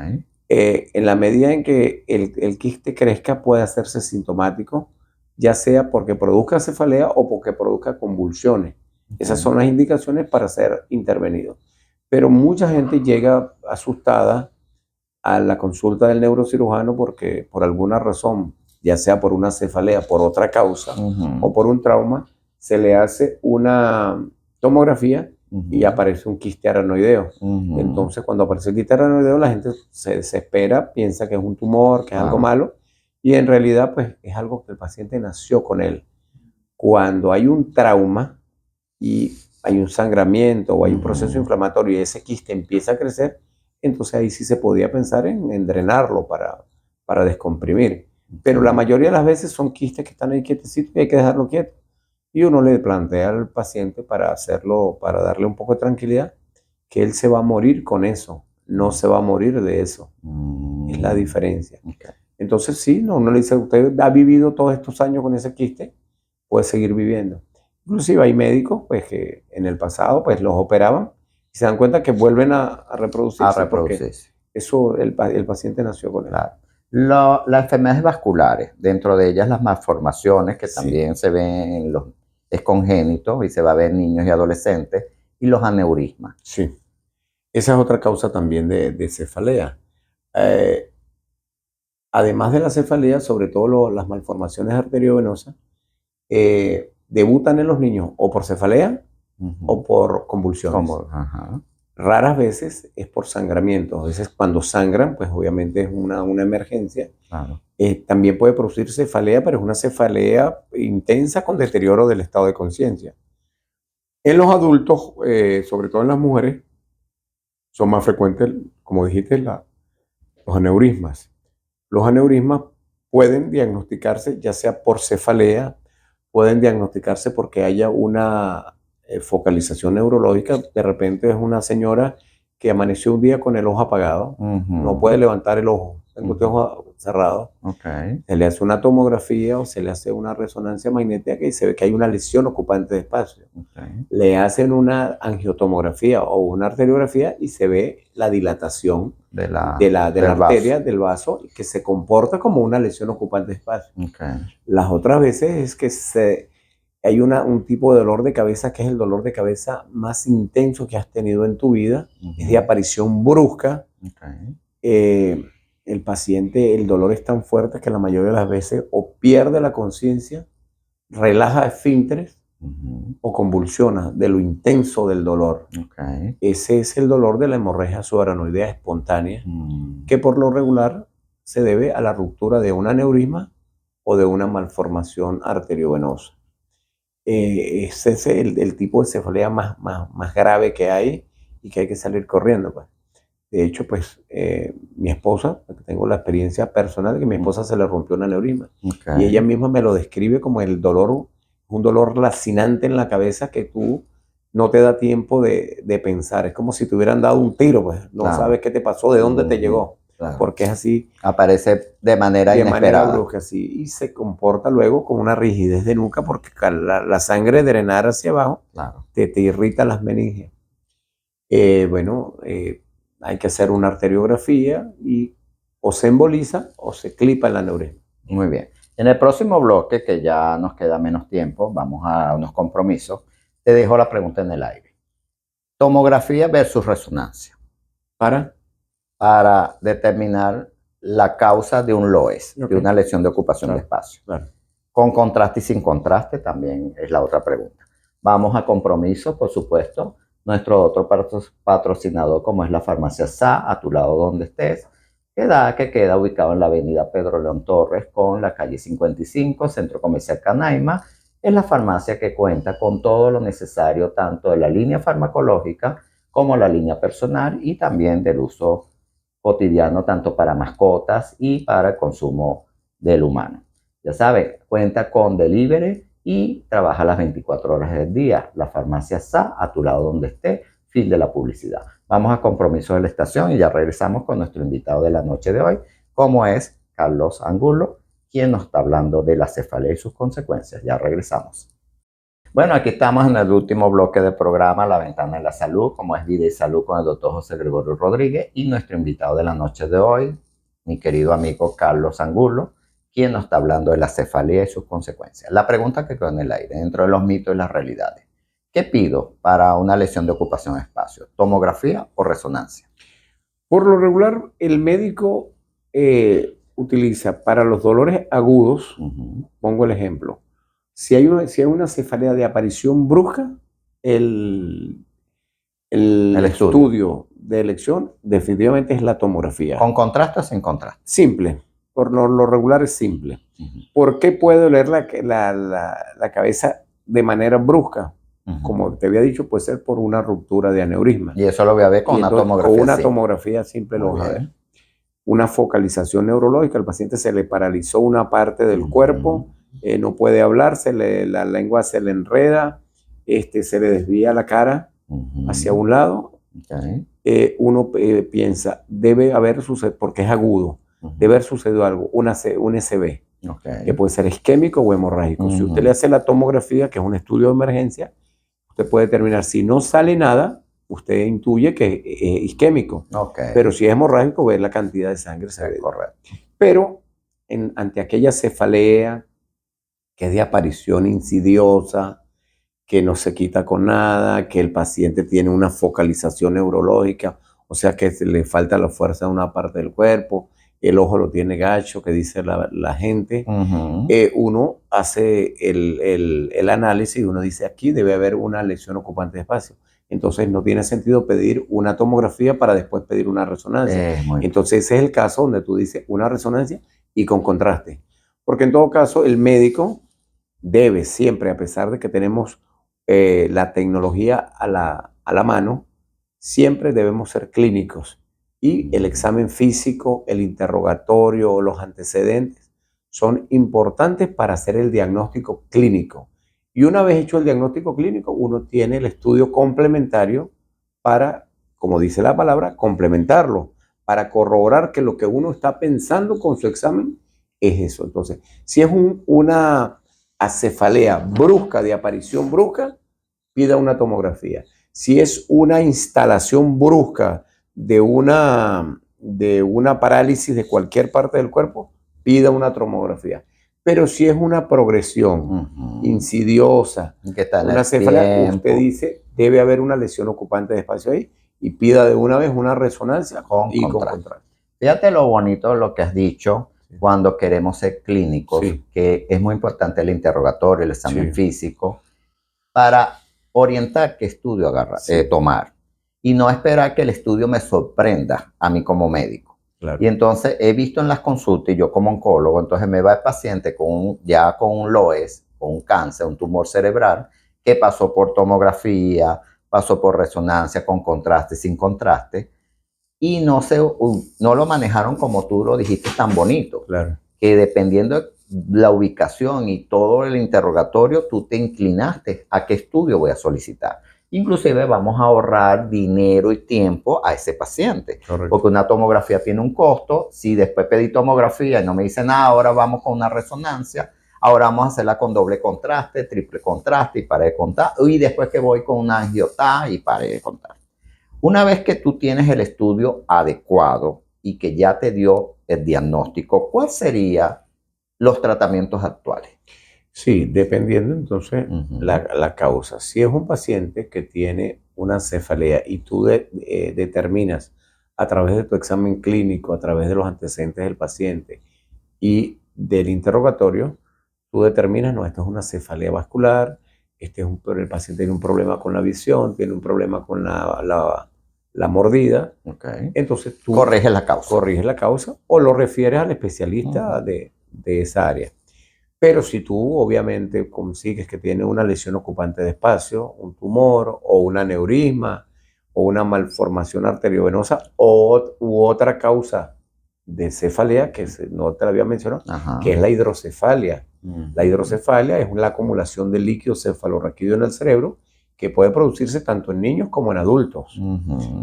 En la medida en que el quiste crezca, puede hacerse sintomático, ya sea porque produzca cefalea o porque produzca convulsiones. Esas son las indicaciones para ser intervenido. Pero mucha gente llega asustada a la consulta del neurocirujano porque por alguna razón, ya sea por una cefalea, por otra causa Ujú. o por un trauma, se le hace una tomografía Ujú. y aparece un quiste aranoideo. Ujú. Entonces, cuando aparece el quiste aranoideo, la gente se desespera, piensa que es un tumor, que es algo malo, y en realidad, pues, es algo que el paciente nació con él. Cuando hay un trauma y hay un sangramiento o hay un proceso inflamatorio y ese quiste empieza a crecer, entonces ahí sí se podía pensar en drenarlo para descomprimir. Pero la mayoría de las veces son quistes que están ahí quietecitos y hay que dejarlo quieto. Y uno le plantea al paciente para hacerlo, para darle un poco de tranquilidad, que él se va a morir con eso, no se va a morir de eso. Es la diferencia. Ok. Entonces sí, no, uno le dice, usted ha vivido todos estos años con ese quiste, puede seguir viviendo. Inclusive hay médicos pues, que en el pasado pues, los operaban y se dan cuenta que vuelven a reproducirse. A reproducirse. Porque eso el paciente nació con él. Claro. Las enfermedades vasculares, dentro de ellas las malformaciones, que Sí. también se ven en los es congénito y se va a ver en niños y adolescentes, y los aneurismas. Sí. Esa es otra causa también de cefalea. Además de la cefalea, sobre todo las malformaciones arteriovenosas, debutan en los niños o por cefalea o por convulsiones. Ajá. Raras veces es por sangramiento. A veces cuando sangran, pues obviamente es una emergencia. Claro. También puede producir cefalea, pero es una cefalea intensa con deterioro del estado de conciencia. En los adultos, sobre todo en las mujeres, son más frecuentes, como dijiste, los aneurismas. Los aneurismas pueden diagnosticarse ya sea por cefalea, pueden diagnosticarse porque haya una focalización neurológica. De repente es una señora que amaneció un día con el ojo apagado, no puede levantar el ojo, tengo los ojos cerrados, se le hace una tomografía o se le hace una resonancia magnética y se ve que hay una lesión ocupante de espacio. Le hacen una angiotomografía o una arteriografía y se ve la dilatación de la arteria, del vaso, que se comporta como una lesión ocupante de espacio. Las otras veces es que hay un tipo de dolor de cabeza que es el dolor de cabeza más intenso que has tenido en tu vida, es de aparición brusca. El paciente, el dolor es tan fuerte que la mayoría de las veces o pierde la conciencia, relaja esfínteres o convulsiona de lo intenso del dolor. Ese es el dolor de la hemorragia subaranoidea espontánea, que por lo regular se debe a la ruptura de un aneurisma o de una malformación arteriovenosa. Ese es el tipo de cefalea más grave que hay y que hay que salir corriendo, pues. De hecho, pues, mi esposa, tengo la experiencia personal de que mi esposa se le rompió un aneurisma. Y ella misma me lo describe como el dolor, un dolor lacinante en la cabeza que tú no te da tiempo de pensar. Es como si te hubieran dado un tiro, pues. No sabes qué te pasó, de dónde te llegó. Porque es así. Aparece de manera inesperada. Brusca, así, y se comporta luego con una rigidez de nuca porque la sangre drenar hacia abajo te irrita las meninges. Hay que hacer una arteriografía y o se emboliza o se clipa el aneurisma. Muy bien. En el próximo bloque, que ya nos queda menos tiempo, vamos a unos compromisos, te dejo la pregunta en el aire. Tomografía versus resonancia. Para determinar la causa de un LOES, de una lesión de ocupación de espacio. Con contraste y sin contraste también es la otra pregunta. Vamos a compromiso, por supuesto. Nuestro otro patrocinador, como es la farmacia SA, a tu lado donde estés, que queda ubicado en la avenida Pedro León Torres con la calle 55, Centro Comercial Canaima. Es la farmacia que cuenta con todo lo necesario, tanto de la línea farmacológica como la línea personal y también del uso cotidiano, tanto para mascotas y para el consumo del humano. Ya saben, cuenta con delivery y trabaja las 24 horas del día. La farmacia SA, a tu lado donde esté. Fin de la publicidad. Vamos a compromiso de la estación y ya regresamos con nuestro invitado de la noche de hoy, como es Carlos Angulo, quien nos está hablando de la cefalea y sus consecuencias. Ya regresamos. Bueno, aquí estamos en el último bloque del programa, La Ventana de la Salud, como es Vida y Salud con el doctor José Gregorio Rodríguez y nuestro invitado de la noche de hoy, mi querido amigo Carlos Angulo, quien nos está hablando de la cefalea y sus consecuencias. La pregunta que quedó en el aire, dentro de los mitos y las realidades. ¿Qué pido para una lesión de ocupación de espacio? ¿Tomografía o resonancia? Por lo regular, el médico utiliza para los dolores agudos, pongo el ejemplo, si hay una cefalea de aparición brusca, el estudio de elección definitivamente es la tomografía. ¿Con contraste o sin contraste? Simple. Por lo regular es simple. ¿Por qué puede doler la cabeza de manera brusca? Como te había dicho, puede ser por una ruptura de aneurisma. Y eso lo voy a ver con una tomografía. Con una tomografía simple lo voy a ver. Una focalización neurológica, al paciente se le paralizó una parte del cuerpo, no puede hablar, la lengua se le enreda, se le desvía la cara hacia un lado. Uno piensa, debe haber sucedido, porque es agudo, debe haber sucedido algo, un SB, que puede ser isquémico o hemorrágico. Si usted le hace la tomografía, que es un estudio de emergencia, usted puede determinar, si no sale nada, usted intuye que es isquémico. Pero si es hemorrágico, ve la cantidad de sangre. Correcto. Pero ante aquella cefalea que es de aparición insidiosa, que no se quita con nada, que el paciente tiene una focalización neurológica, o sea que le falta la fuerza de una parte del cuerpo, el ojo lo tiene gacho, que dice la gente, uno hace el análisis y uno dice, aquí debe haber una lesión ocupante de espacio. Entonces no tiene sentido pedir una tomografía para después pedir una resonancia. Entonces ese es el caso donde tú dices una resonancia y con contraste. Porque en todo caso el médico debe siempre, a pesar de que tenemos la tecnología a la mano, siempre debemos ser clínicos. Y el examen físico, el interrogatorio, los antecedentes son importantes para hacer el diagnóstico clínico. Y una vez hecho el diagnóstico clínico, uno tiene el estudio complementario para como dice la palabra, complementarlo para corroborar que lo que uno está pensando con su examen es eso. Entonces, si es una acefalea brusca, de aparición brusca, pida una tomografía. Si es una instalación brusca de una parálisis de cualquier parte del cuerpo, pida una tomografía. Pero si es una progresión insidiosa, una cefalea, usted dice, debe haber una lesión ocupante de espacio ahí y pida de una vez una resonancia con contraste. Fíjate lo bonito de lo que has dicho cuando queremos ser clínicos, que es muy importante el interrogatorio, el examen físico, para orientar qué estudio tomar y no esperar que el estudio me sorprenda a mí como médico. Claro. Y entonces he visto en las consultas, y yo como oncólogo, entonces me va el paciente ya con un LOES, con un cáncer, un tumor cerebral, que pasó por tomografía, pasó por resonancia con contraste, sin contraste, y no lo manejaron como tú lo dijiste tan bonito. Claro. Que dependiendo de la ubicación y todo el interrogatorio, tú te inclinaste a qué estudio voy a solicitar. Inclusive vamos a ahorrar dinero y tiempo a ese paciente. Correcto. Porque una tomografía tiene un costo. Si después pedí tomografía y no me dice nada, ahora vamos con una resonancia. Ahora vamos a hacerla con doble contraste, triple contraste y pared de contraste. Y después que voy con una angiotá y pared de contraste. Una vez que tú tienes el estudio adecuado y que ya te dio el diagnóstico, ¿cuáles serían los tratamientos actuales? Sí, dependiendo entonces la causa. Si es un paciente que tiene una cefalea y tú determinas a través de tu examen clínico, a través de los antecedentes del paciente y del interrogatorio, tú determinas, no, esto es una cefalea vascular, el paciente tiene un problema con la visión, tiene un problema con la mordida. Entonces tú corriges la causa o lo refieres al especialista de esa área. Pero si tú obviamente consigues que tiene una lesión ocupante de espacio, un tumor o un aneurisma o una malformación arteriovenosa u otra causa de cefalea que no te la había mencionado, que es la hidrocefalia. La hidrocefalia es la acumulación de líquido cefalorraquídeo en el cerebro que puede producirse tanto en niños como en adultos.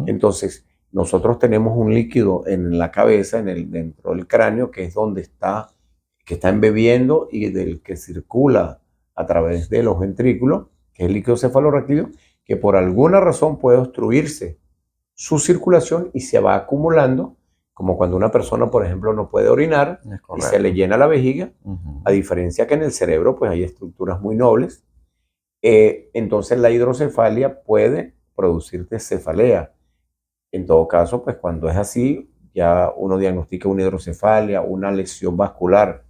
Entonces, nosotros tenemos un líquido en la cabeza, dentro del cráneo, que es donde está embebiendo y del que circula a través de los ventrículos, que es el líquido cefalorraquídeo, que por alguna razón puede obstruirse su circulación y se va acumulando, como cuando una persona, por ejemplo, no puede orinar y se le llena la vejiga, a diferencia que en el cerebro pues hay estructuras muy nobles. Entonces la hidrocefalia puede producirte cefalea. En todo caso, pues cuando es así, ya uno diagnostica una hidrocefalia, una lesión vascular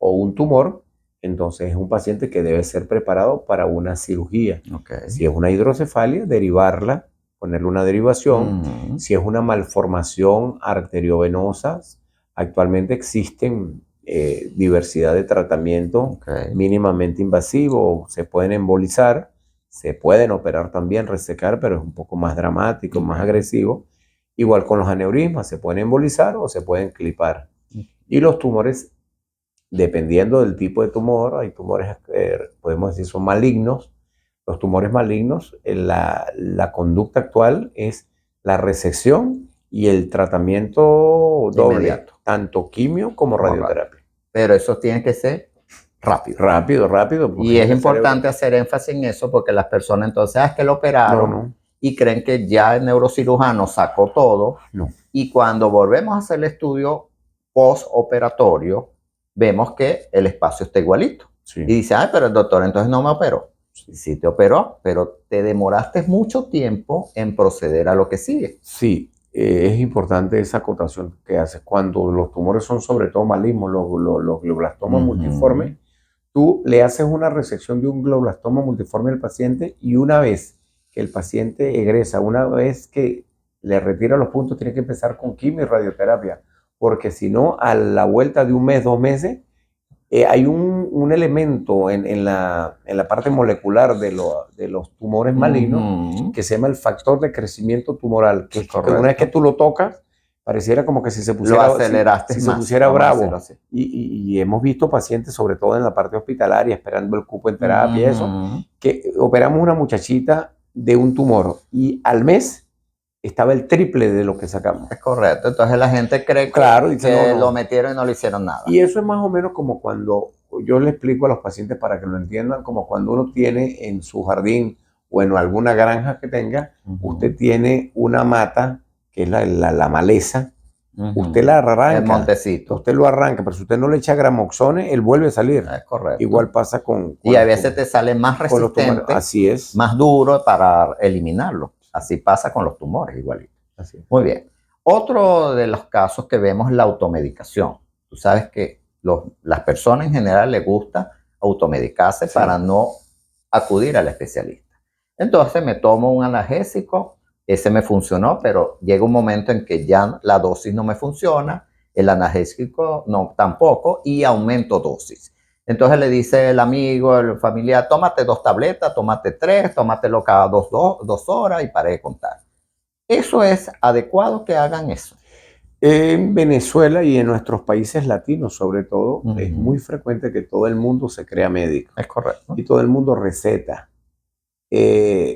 o un tumor, entonces es un paciente que debe ser preparado para una cirugía. Si es una hidrocefalia, derivarla, ponerle una derivación. Si es una malformación arteriovenosa, actualmente existen diversidad de tratamientos mínimamente invasivos, se pueden embolizar, se pueden operar también, resecar, pero es un poco más dramático, más agresivo. Igual con los aneurismas, se pueden embolizar o se pueden clipar. Y los tumores, dependiendo del tipo de tumor, hay tumores, podemos decir, son malignos. Los tumores malignos, la conducta actual es la resección y el tratamiento doble, inmediato, tanto quimio como radioterapia. Pero eso tiene que ser rápido. Rápido. Y es importante hacer énfasis en eso porque las personas entonces, es que lo operaron y creen que ya el neurocirujano sacó todo. Y cuando volvemos a hacer el estudio postoperatorio, vemos que el espacio está igualito. Y dice, pero el doctor entonces no me operó. Sí te operó, pero te demoraste mucho tiempo en proceder a lo que sigue. Sí, es importante esa acotación que haces. Cuando los tumores son sobre todo malignos, los glioblastomas multiformes, tú le haces una resección de un glioblastoma multiforme al paciente y una vez que el paciente egresa, una vez que le retira los puntos, tiene que empezar con quimio y radioterapia, porque si no, a la vuelta de un mes, 2 meses, hay un elemento en la parte molecular de los tumores malignos que se llama el factor de crecimiento tumoral, que una vez que tú lo tocas, pareciera como que si se pusiera, lo aceleraste si se pusiera bravo. Y hemos visto pacientes, sobre todo en la parte hospitalaria, esperando el cupo en terapia, eso, que operamos una muchachita de un tumor y al mes estaba el triple de lo que sacamos. Es correcto. Entonces la gente cree que, Claro, dice, que no. lo metieron y no le hicieron nada. Y eso es más o menos como cuando yo le explico a los pacientes para que lo entiendan, como cuando uno tiene en su jardín o en alguna granja que tenga, usted tiene una mata, que es la maleza, usted la arranca. El montecito. Usted lo arranca, pero si usted no le echa gramoxone, él vuelve a salir. Es correcto. Igual pasa con y a veces te sale más resistente, así es, más duro para eliminarlo. Así pasa con los tumores, igualito. Así es. Muy bien. Otro de los casos que vemos es la automedicación. Tú sabes que las personas en general les gusta automedicarse para no acudir al especialista. Entonces me tomo un analgésico, ese me funcionó, pero llega un momento en que ya la dosis no me funciona, el analgésico no tampoco, y aumento dosis. Entonces le dice el amigo, el familiar, tómate 2 tabletas, tómate 3, tómatelo cada 2 horas y pare de contar. ¿Eso es adecuado que hagan eso? En Venezuela y en nuestros países latinos, sobre todo, es muy frecuente que todo el mundo se crea médico. Es correcto. Y todo el mundo receta.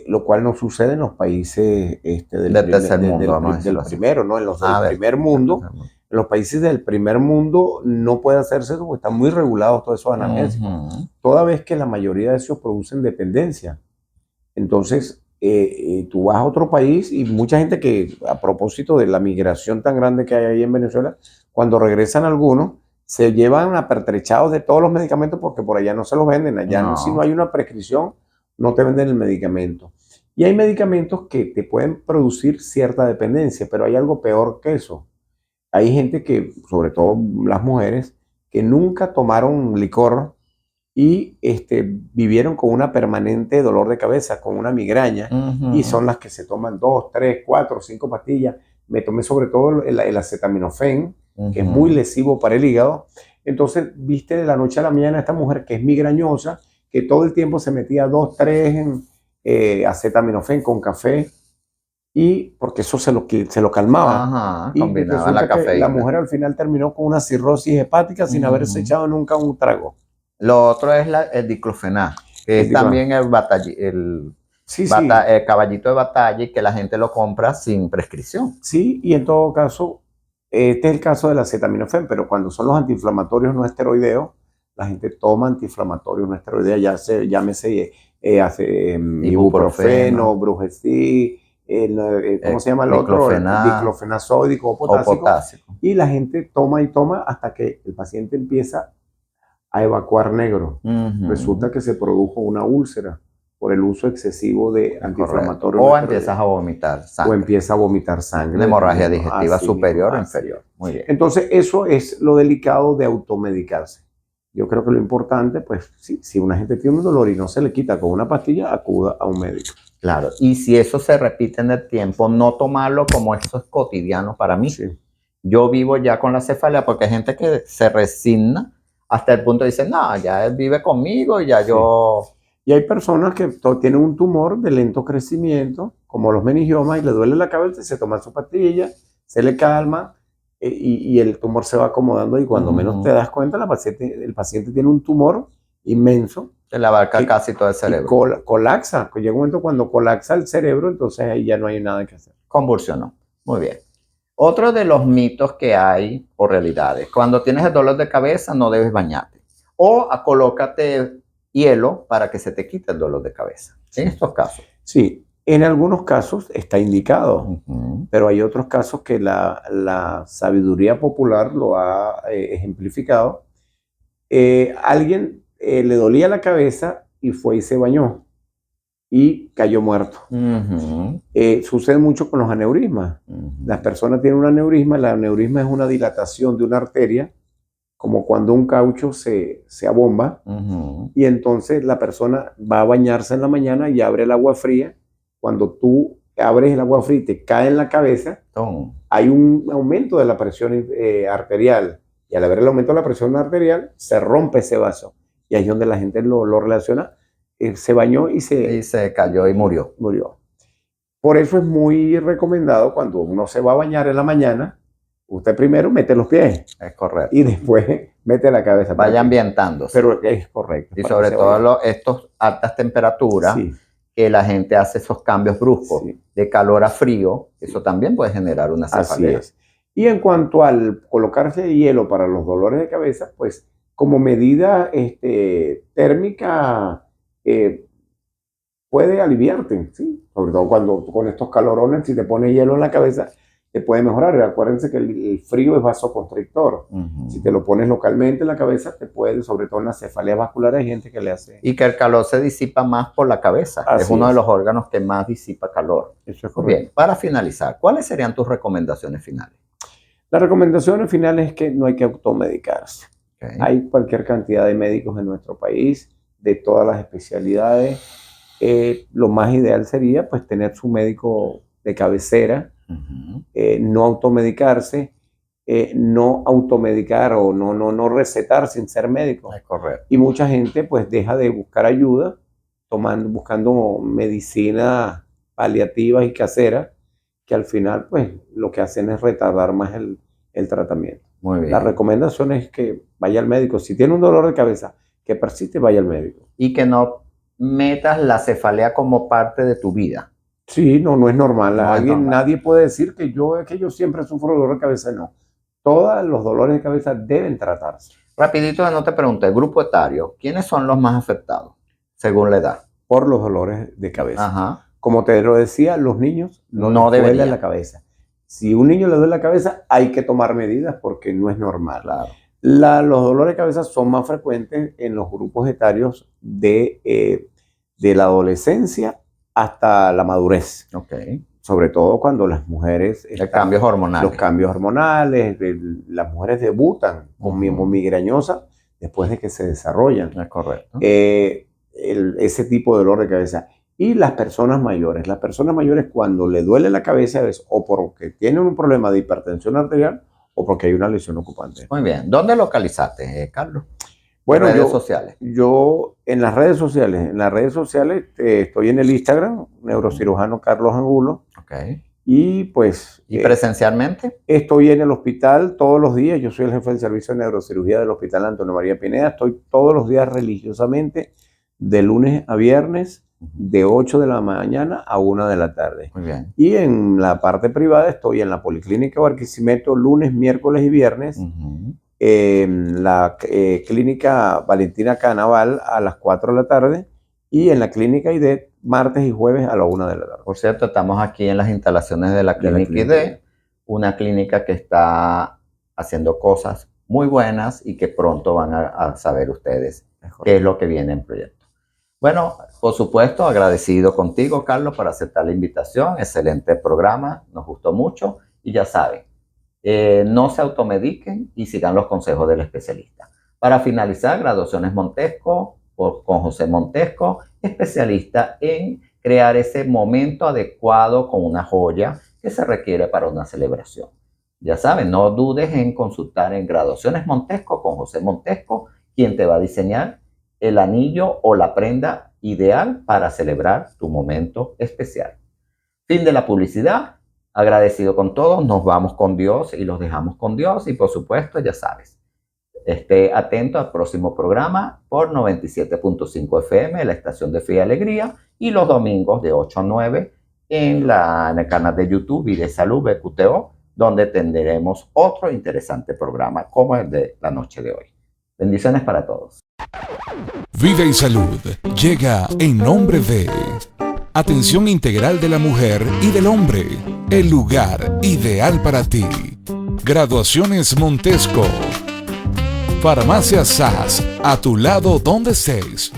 Lo cual no sucede en los países del tercer mundo, del primero, ¿no? En los del primer mundo. En los países del primer mundo no puede hacerse eso porque están muy regulados todos esos analgésicos. Toda vez que la mayoría de esos producen dependencia. Entonces, tú vas a otro país y mucha gente que, a propósito de la migración tan grande que hay ahí en Venezuela, cuando regresan algunos, se llevan apertrechados de todos los medicamentos porque por allá no se los venden. Allá si no hay una prescripción, no te venden el medicamento. Y hay medicamentos que te pueden producir cierta dependencia, pero hay algo peor que eso. Hay gente que, sobre todo las mujeres, que nunca tomaron licor y vivieron con una permanente dolor de cabeza, con una migraña, y son las que se toman 2, 3, 4, 5 pastillas. Me tomé sobre todo el acetaminofén, que es muy lesivo para el hígado. Entonces, viste de la noche a la mañana esta mujer que es migrañosa, que todo el tiempo se metía 2, 3 acetaminofén con café, y porque eso se lo calmaba. Y combinaba la cafeína. La mujer al final terminó con una cirrosis hepática sin haberse echado nunca un trago. Lo otro es el diclofenac, que es también el caballito de batalla y que la gente lo compra sin prescripción. Sí, y en todo caso, este es el caso del acetaminofén, pero cuando son los antiinflamatorios no esteroideos, la gente toma antiinflamatorios no esteroideos, llámese ibuprofeno, Brugestil, ¿cómo se llama el otro? Diclofenac sódico o potásico. Y la gente toma y toma hasta que el paciente empieza a evacuar negro. Resulta que se produjo una úlcera por el uso excesivo de antiinflamatorios. O empiezas a vomitar sangre. O empieza a vomitar sangre. Una hemorragia digestiva superior o inferior. Muy bien. Entonces, eso es lo delicado de automedicarse. Yo creo que lo importante, pues, si una gente tiene un dolor y no se le quita con una pastilla, acuda a un médico. Claro, y si eso se repite en el tiempo, no tomarlo como eso es cotidiano para mí. Sí. Yo vivo ya con la cefalea porque hay gente que se resigna hasta el punto de decir, no, ya él vive conmigo y ya yo... Y hay personas que tienen un tumor de lento crecimiento, como los meningiomas, y le duele la cabeza, se toman su pastilla, se le calma, y el tumor se va acomodando, y cuando menos te das cuenta, el paciente tiene un tumor inmenso. Se le abarca casi todo el cerebro. Colapsa. Llega un momento cuando colapsa el cerebro, entonces ahí ya no hay nada que hacer. Convulsionó. Muy bien. Otro de los mitos que hay, o realidades, cuando tienes el dolor de cabeza no debes bañarte. O colócate hielo para que se te quite el dolor de cabeza. En estos casos. Sí, en algunos casos está indicado, pero hay otros casos que la sabiduría popular lo ha ejemplificado. Alguien le dolía la cabeza y fue y se bañó y cayó muerto. Sucede mucho con los aneurismas. Las personas tienen un aneurisma. El aneurisma es una dilatación de una arteria, como cuando un caucho se abomba, y entonces la persona va a bañarse en la mañana y abre el agua fría. Cuando tú abres el agua fría y te cae en la cabeza, hay un aumento de la presión arterial, y al haber el aumento de la presión arterial, se rompe ese vaso, y ahí es donde la gente lo relaciona. Se bañó y se cayó y murió. Por eso es muy recomendado, cuando uno se va a bañar en la mañana, usted primero mete los pies. Es correcto. Y después mete la cabeza. Vaya ambientándose. Pero es correcto. Y sobre todo estos altas temperaturas que la gente hace esos cambios bruscos Sí. de calor a frío, eso también puede generar una Así cefalea. es. Y en cuanto al colocarse hielo para los dolores de cabeza, pues como medida térmica puede aliviarte, ¿sí? Sobre todo cuando con estos calorones, si te pones hielo en la cabeza, te puede mejorar. Acuérdense que el frío es vasoconstrictor. Si te lo pones localmente en la cabeza, te puede, sobre todo en la cefalea vascular, hay gente que le hace. Y que el calor se disipa más por la cabeza. Así es uno de es. los órganos que más disipa calor. Eso es Muy correcto. bien, para finalizar, ¿cuáles serían tus recomendaciones finales? La recomendación final es que no hay que automedicarse. Okay. Hay cualquier cantidad de médicos en nuestro país, de todas las especialidades. Lo más ideal sería pues tener su médico de cabecera, no automedicarse, no automedicar o no recetar sin ser médico. Es correcto. Y mucha gente pues deja de buscar ayuda buscando medicinas paliativas y caseras que al final pues lo que hacen es retardar más el tratamiento. Muy bien. La recomendación es que vaya al médico. Si tiene un dolor de cabeza que persiste, vaya al médico. Y que no metas la cefalea como parte de tu vida. Sí, no es normal. No es normal. Nadie puede decir que yo siempre sufro dolor de cabeza. No. Todos los dolores de cabeza deben tratarse. Rapidito, no te pregunté, grupo etario, ¿quiénes son los más afectados según la edad? Por los dolores de cabeza. Ajá. Como te lo decía, los niños no les deberían. duele la cabeza. Si a un niño le duele la cabeza, hay que tomar medidas porque no es normal. Claro. Los dolores de cabeza son más frecuentes en los grupos etarios de la adolescencia hasta la madurez. Okay. Sobre todo cuando las mujeres... Los cambios hormonales. Los cambios hormonales. Las mujeres debutan con migrañosa después de que se desarrollan. Es correcto. Ese tipo de dolor de cabeza. Y las personas mayores. Las personas mayores cuando le duele la cabeza es o porque tienen un problema de hipertensión arterial o porque hay una lesión ocupante. Muy bien. ¿Dónde localizaste, Carlos? Bueno, redes sociales. Yo en las redes sociales estoy en el Instagram, neurocirujano Carlos Angulo. Okay. Y pues... ¿Y presencialmente? Estoy en el hospital todos los días. Yo soy el jefe del servicio de neurocirugía del Hospital Antonio María Pineda. Estoy todos los días religiosamente, de lunes a viernes, de 8 de la mañana a 1 de la tarde. Muy bien. Y en la parte privada estoy en la Policlínica Barquisimeto lunes, miércoles y viernes. En la Clínica Valentina Canaval a las 4 de la tarde. Y en la Clínica IDET martes y jueves a la 1 de la tarde. Por cierto, estamos aquí en las instalaciones de la Clínica IDET, una clínica que está haciendo cosas muy buenas y que pronto van a saber ustedes qué es lo que viene en proyecto. Bueno, por supuesto, agradecido contigo, Carlos, por aceptar la invitación. Excelente programa, nos gustó mucho y ya saben, no se automediquen y sigan los consejos del especialista. Para finalizar, Graduaciones Montesco con José Montesco, especialista en crear ese momento adecuado con una joya que se requiere para una celebración. Ya saben, no dudes en consultar en Graduaciones Montesco con José Montesco, quien te va a diseñar el anillo o la prenda ideal para celebrar tu momento especial. Fin de la publicidad. Agradecido con todos. Nos vamos con Dios y los dejamos con Dios. Y por supuesto, ya sabes, esté atento al próximo programa por 97.5 FM, la estación de Fe y Alegría, y los domingos de 8 a 9 en el canal de YouTube y de Salud BQTO, donde tendremos otro interesante programa como el de la noche de hoy. Bendiciones para todos. Vida y Salud llega en nombre de Atención Integral de la Mujer y del Hombre, el lugar ideal para ti. Graduaciones Montesco. Farmacia SAS, a tu lado donde estés.